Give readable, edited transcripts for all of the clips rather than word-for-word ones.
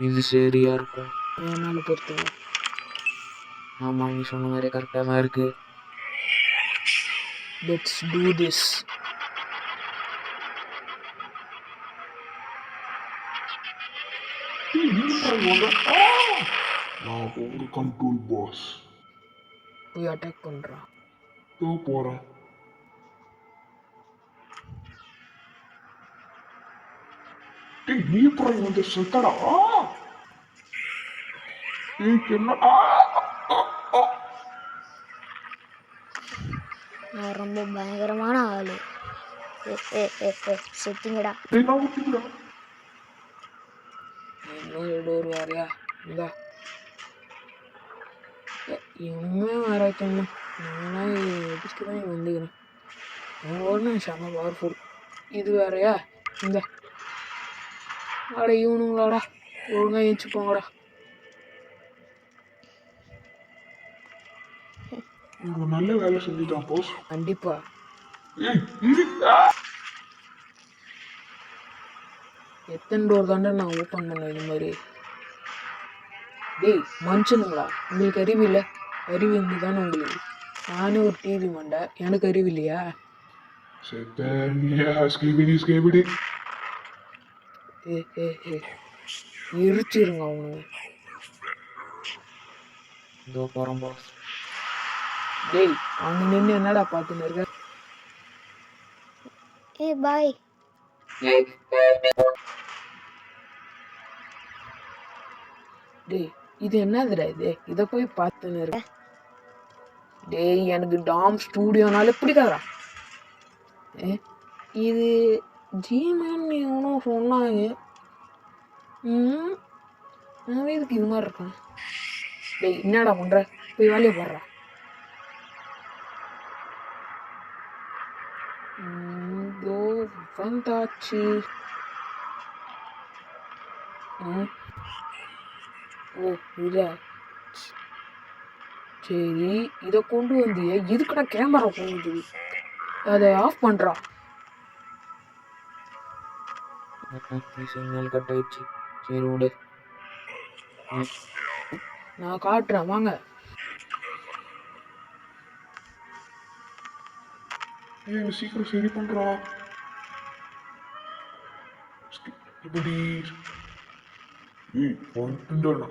இது சரியா இருக்கும். என்னால் பொறுத்துங்க. ஆமாம், நீ சொன்ன மாதிரி கரெக்டாக தான் இருக்கு. Let's do this. நான் ஒரு கண்ட்ரோல் பாஸ். போய் அட்டாக் பண்ணுறான். போகிறேன். நீ அப்புறம் வந்து செத்தடா. நான் ரொம்ப பயங்கரமான ஆளு. செத்திங்கடா. இன்னும் ஒரு வாரியா இந்தா இனிமே வரைக்கணும். நான் எதுக்கு தான் வந்துக்கிறேன். ஒன்று செம்ம பவர்ஃபுல். இது வேறையா இந்த அட இவனுங்களாடா ஒழுங்காக ஏச்சுப்போங்கடா. இவங்க நல்ல வேலை செஞ்சுட்டான் போஸ். கண்டிப்பா. எத்தனை டோர் தாண்டா நான் ஓப்பன் பண்ணேன் இது மாதிரி. டேய் மனுஷனுங்களா, உங்களுக்கு அறிவு இல்லை? அறிவு இருந்து தானே உங்களுக்கு. நானே ஒரு டிவி மண்டை, எனக்கு அறிவு இல்லையா? எரிச்சிருங்க அவனுங்க. இதோ போகிறோம் பாஸ். டேய் அவங்க நின்று என்னடா பார்த்துன்னு இருக்க? பாய். டேய் இது என்னதுடா இது? இதை போய் பார்த்துன்னு இருக்க? டேய் எனக்கு டாம் ஸ்டூடியோனாலே பிடிக்காதா. இது ஜிமேன் எவனோ சொன்னாங்க. நான் இதுக்கு இது மாதிரி இருக்கேன். டேய் என்னடா பண்ற? போய் வேலையை போடுறா. வந்தாச்சு. ஓ இதா சரி, இதை கொண்டு வந்து எதுக்குடா கேமரா கொண்டு அதை ஆஃப் பண்றா. சிக்னல் கட் ஆயிடுச்சு. சரி விடு, நான் காட்டுறேன் வாங்க. சீக்கிரம் சரி பண்றா. இப்படி வந்துட்டானா?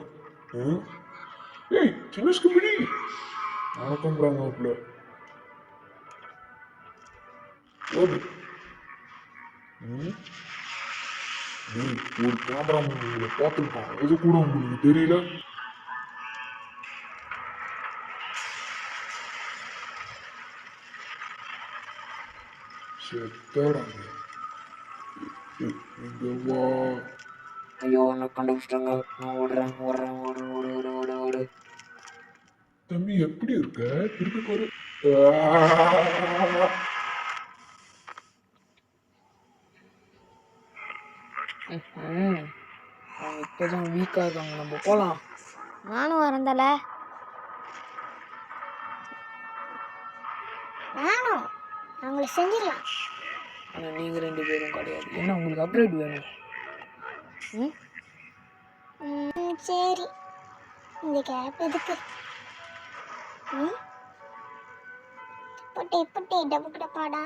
சின்ன ஸ்கிபிடி வணக்கம் மாப்பிள்ள. ஒரு கேமரா உங்களை பார்த்துருக்கான், அது கூட உங்களுக்கு தெரியல? செத்தாடாங்க. இங்க வா. ஐயோ என்ன கண்டுபிடிச்சிட்டாங்க. நான் ஓடுறேன் ஓடுறேன் ஓடு ஓடு ஓடு ஓடு ஓடு. தம்பி எப்படி இருக்க? திருப்பி பாரு. அவங்க இப்போதான் வீக்காக இருக்காங்க. நம்ம போகலாம். நானும் வரந்தல. நானும் அவங்கள செஞ்சிடலாம். ஆனால் நீங்கள் 2 பேரும் கிடையாது. ஏன்னா உங்களுக்கு அப்கிரேட் வேணும். சரி, இந்த கேப் எதுக்கு? பட்டே டபுக்கிட பாடா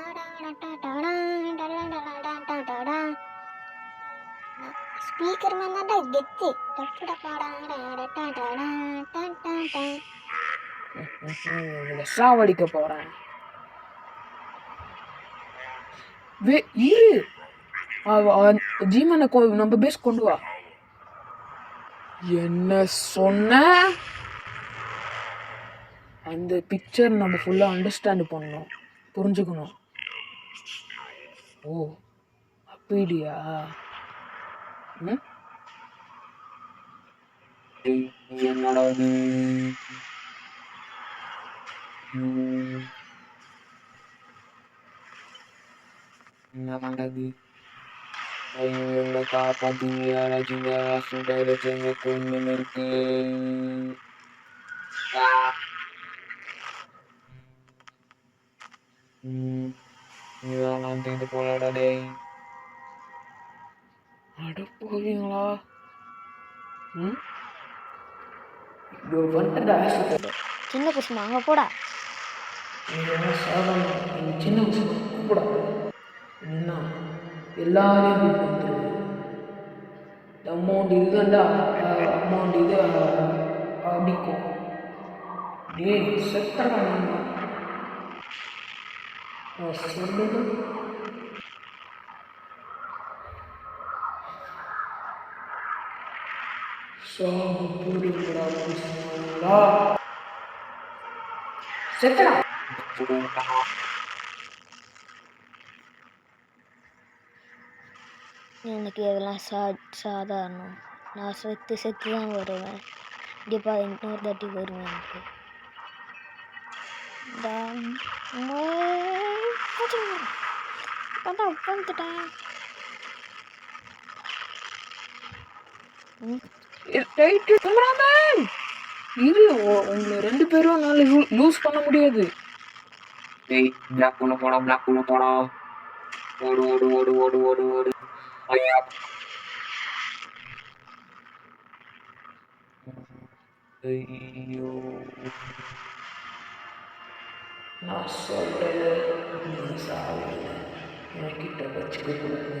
ஸ்பீக்கர் மேந்தாண்டா கெத்து. டப்புட உங்களை சாவடிக்க போகிறேன். இரு ஜீமனை நம்ம பேஸ் கொண்டு வா. என்ன சொன்ன? அந்த பிக்சர் நம்ம ஃபுல்லாக அண்டர்ஸ்டாண்ட் பண்ணணும், புரிஞ்சுக்கணும். ஓ அப்படியா? என்னடா இது? என்ன பண்றது? எங்களை காப்பாத்தீங்க. யாராச்சும் எங்க கொண்டு இருக்கு. இதெல்லாம் தீர்ந்து போலடா டேய். அட போவீங்களா? ம் இதோ வந்துட்டா ஆஸ்பத்திரி. சின்ன குசுமா அங்கே போடா. நீங்கள் சாதாரண எங்கள் சின்ன விஷயம் கூப்பிடா என்ன எல்லாரையும் கூப்பிட்டு வந்துருவேன். இந்த அமௌண்ட் இதுதான்டா அமௌண்ட் இது அடிக்கும். டேய் செத்தடா நான் சொல்லுது சாகு போறீங்களா குசுமாங்களா செத்தடா. எனக்கு இதெல்லாம் சாதாரணம். நான் செத்து தான் வருவேன். கண்டிப்பாக இன்னொரு தாட்டி வருவேன். எனக்கு உட்காந்துட்டேன். ரைட்டு கேமராமேன் இது உங்களை 2 பேரும் என்னால் லூஸ் பண்ண முடியாது. டேய் பிளாக் உள்ள போடா, பிளாக் உள்ள போடா. ஓடு ஓடு ஓடு ஓடு ஓடு ஓடு. ஐயா ஐயோ நான் சொல்றது நீ சாவு என்கிட்ட வச்சுக்க கூடாது.